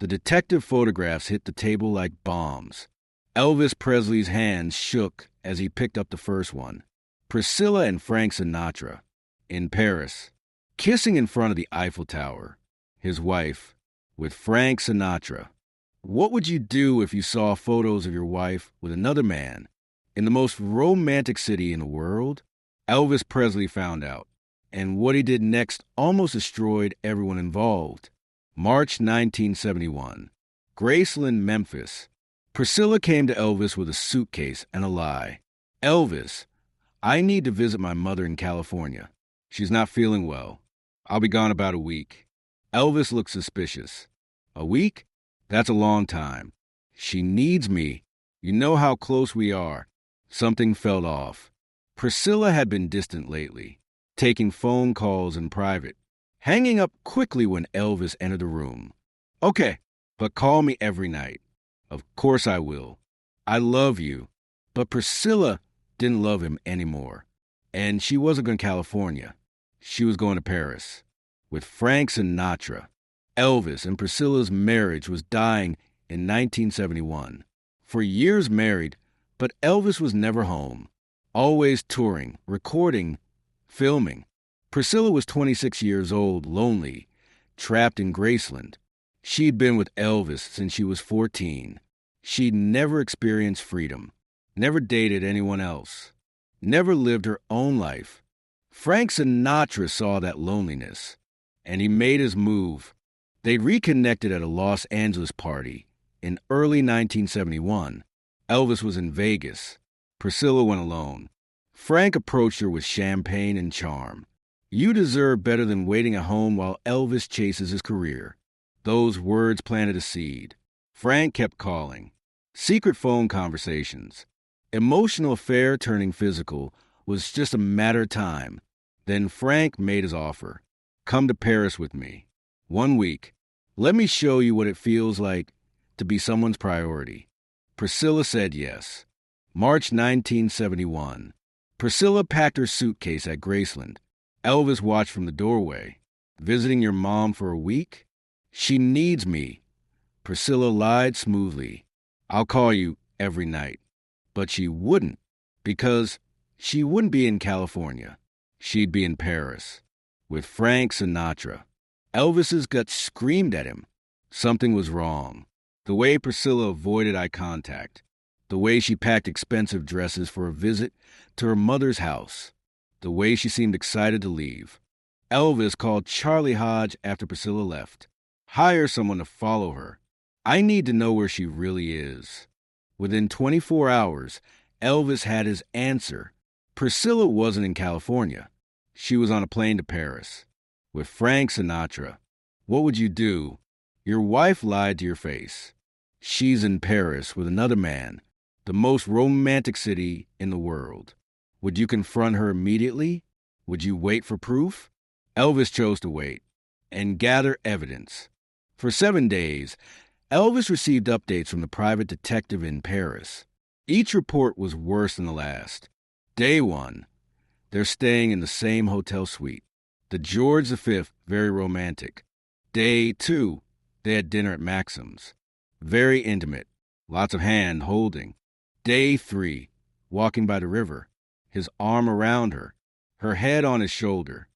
The detective photographs hit the table like bombs. Elvis Presley's hands shook as he picked up the first one. Priscilla and Frank Sinatra, in Paris, kissing in front of the Eiffel Tower. His wife, with Frank Sinatra. What would you do if you saw photos of your wife with another man in the most romantic city in the world? Elvis Presley found out, and what he did next almost destroyed everyone involved. March 1971, Graceland, Memphis. Priscilla came to Elvis with a suitcase and a lie. Elvis, I need to visit my mother in California. She's not feeling well. I'll be gone about a week. Elvis looked suspicious. A week? That's a long time. She needs me. You know how close we are. Something felt off. Priscilla had been distant lately, taking phone calls in private, hanging up quickly when Elvis entered the room. Okay, but call me every night. Of course I will. I love you. But Priscilla didn't love him anymore. And she wasn't going to California. She was going to Paris. With Frank Sinatra. Elvis and Priscilla's marriage was dying in 1971. For years married, but Elvis was never home. Always touring, recording, filming. Priscilla was 26 years old, lonely, trapped in Graceland. She'd been with Elvis since she was 14. She'd never experienced freedom, never dated anyone else, never lived her own life. Frank Sinatra saw that loneliness, and he made his move. They reconnected at a Los Angeles party in early 1971. Elvis was in Vegas. Priscilla went alone. Frank approached her with champagne and charm. You deserve better than waiting at home while Elvis chases his career. Those words planted a seed. Frank kept calling. Secret phone conversations. Emotional affair turning physical was just a matter of time. Then Frank made his offer. Come to Paris with me. 1 week. Let me show you what it feels like to be someone's priority. Priscilla said yes. March 1971. Priscilla packed her suitcase at Graceland. Elvis watched from the doorway. Visiting your mom for a week? She needs me. Priscilla lied smoothly. I'll call you every night. But she wouldn't, because she wouldn't be in California. She'd be in Paris, with Frank Sinatra. Elvis's gut screamed at him. Something was wrong. The way Priscilla avoided eye contact. The way she packed expensive dresses for a visit to her mother's house. The way she seemed excited to leave. Elvis called Charlie Hodge after Priscilla left. Hire someone to follow her. I need to know where she really is. Within 24 hours, Elvis had his answer. Priscilla wasn't in California. She was on a plane to Paris. With Frank Sinatra. What would you do? Your wife lied to your face. She's in Paris with another man, the most romantic city in the world. Would you confront her immediately? Would you wait for proof? Elvis chose to wait and gather evidence. For 7 days, Elvis received updates from the private detective in Paris. Each report was worse than the last. Day 1, they're staying in the same hotel suite. The George V, very romantic. Day 2, they had dinner at Maxim's. Very intimate, lots of hand-holding. Day 3, walking by the river, his arm around her, her head on his shoulder.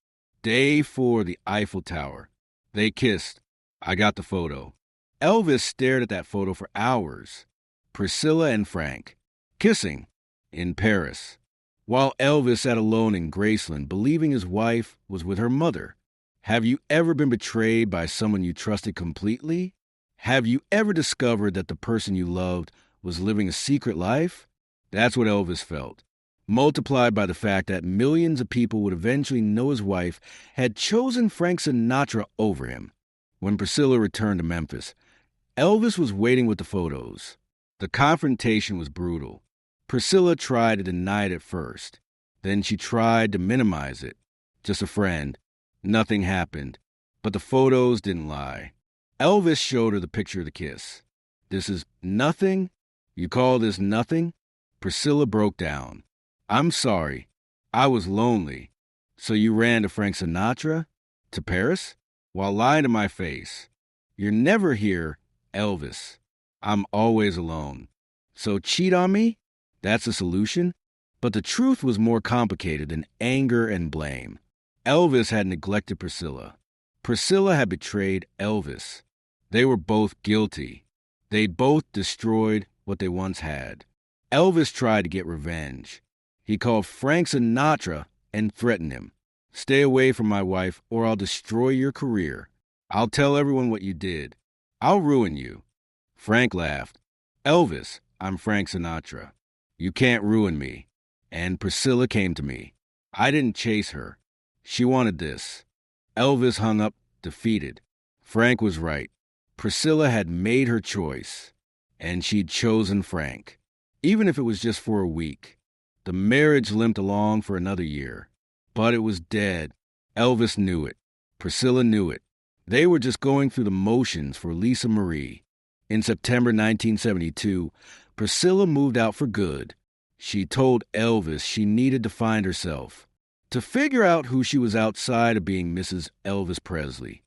Day 4, the Eiffel Tower. They kissed. I got the photo. Elvis stared at that photo for hours. Priscilla and Frank, kissing, in Paris. While Elvis sat alone in Graceland, believing his wife was with her mother. Have you ever been betrayed by someone you trusted completely? Have you ever discovered that the person you loved was living a secret life? That's what Elvis felt, multiplied by the fact that millions of people would eventually know his wife had chosen Frank Sinatra over him. When Priscilla returned to Memphis, Elvis was waiting with the photos. The confrontation was brutal. Priscilla tried to deny it at first. Then she tried to minimize it. Just a friend. Nothing happened. But the photos didn't lie. Elvis showed her the picture of the kiss. This is nothing? You call this nothing? Priscilla broke down. I'm sorry. I was lonely. So you ran to Frank Sinatra? To Paris? While lying to my face. You're never here Elvis. I'm always alone. So cheat on me? That's the solution? But the truth was more complicated than anger and blame. Elvis had neglected Priscilla. Priscilla had betrayed Elvis. They were both guilty. They'd both destroyed what they once had. Elvis tried to get revenge. He called Frank Sinatra and threatened him. Stay away from my wife or I'll destroy your career. I'll tell everyone what you did. I'll ruin you. Frank laughed. Elvis, I'm Frank Sinatra. You can't ruin me. And Priscilla came to me. I didn't chase her. She wanted this. Elvis hung up, defeated. Frank was right. Priscilla had made her choice, and she'd chosen Frank, even if it was just for a week. The marriage limped along for another year, but it was dead. Elvis knew it. Priscilla knew it. They were just going through the motions for Lisa Marie. In September 1972, Priscilla moved out for good. She told Elvis she needed to find herself, to figure out who she was outside of being Mrs. Elvis Presley.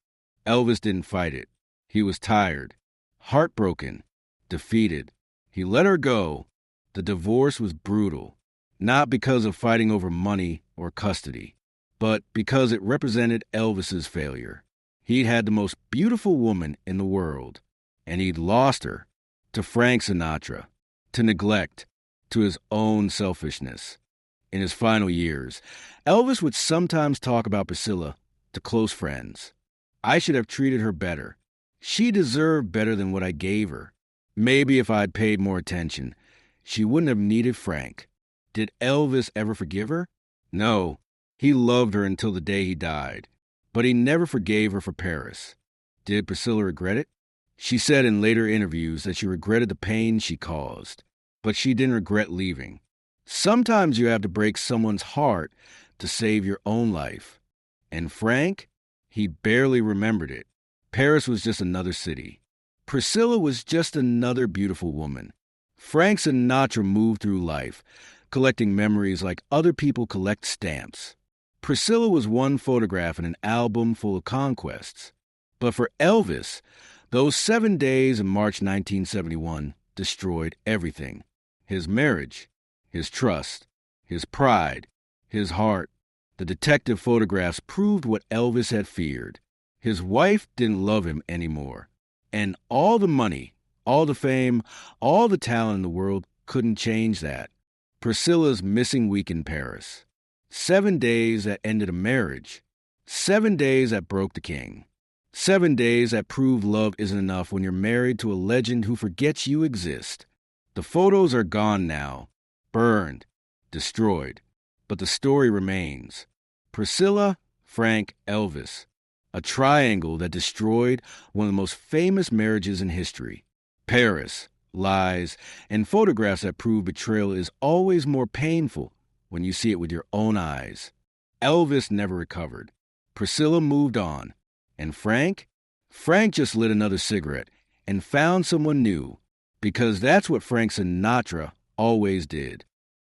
Elvis didn't fight it. He was tired, heartbroken, defeated. He let her go. The divorce was brutal, not because of fighting over money or custody, but because it represented Elvis's failure. He'd had the most beautiful woman in the world, and he'd lost her to Frank Sinatra, to neglect, to his own selfishness. In his final years, Elvis would sometimes talk about Priscilla to close friends. I should have treated her better. She deserved better than what I gave her. Maybe if I'd paid more attention, she wouldn't have needed Frank. Did Elvis ever forgive her? No. He loved her until the day he died. But he never forgave her for Paris. Did Priscilla regret it? She said in later interviews that she regretted the pain she caused, but she didn't regret leaving. Sometimes you have to break someone's heart to save your own life. And Frank? He barely remembered it. Paris was just another city. Priscilla was just another beautiful woman. Frank Sinatra moved through life, collecting memories like other people collect stamps. Priscilla was one photograph in an album full of conquests. But for Elvis, those 7 days in March 1971 destroyed everything. His marriage, his trust, his pride, his heart. The detective photographs proved what Elvis had feared. His wife didn't love him anymore. And all the money, all the fame, all the talent in the world couldn't change that. Priscilla's missing week in Paris. 7 days that ended a marriage. 7 days that broke the king. 7 days that proved love isn't enough when you're married to a legend who forgets you exist. The photos are gone now, burned, destroyed. But the story remains. Priscilla, Frank, Elvis. A triangle that destroyed one of the most famous marriages in history. Paris, lies, and photographs that prove betrayal is always more painful when you see it with your own eyes. Elvis never recovered. Priscilla moved on. And Frank? Frank just lit another cigarette and found someone new, because that's what Frank Sinatra always did.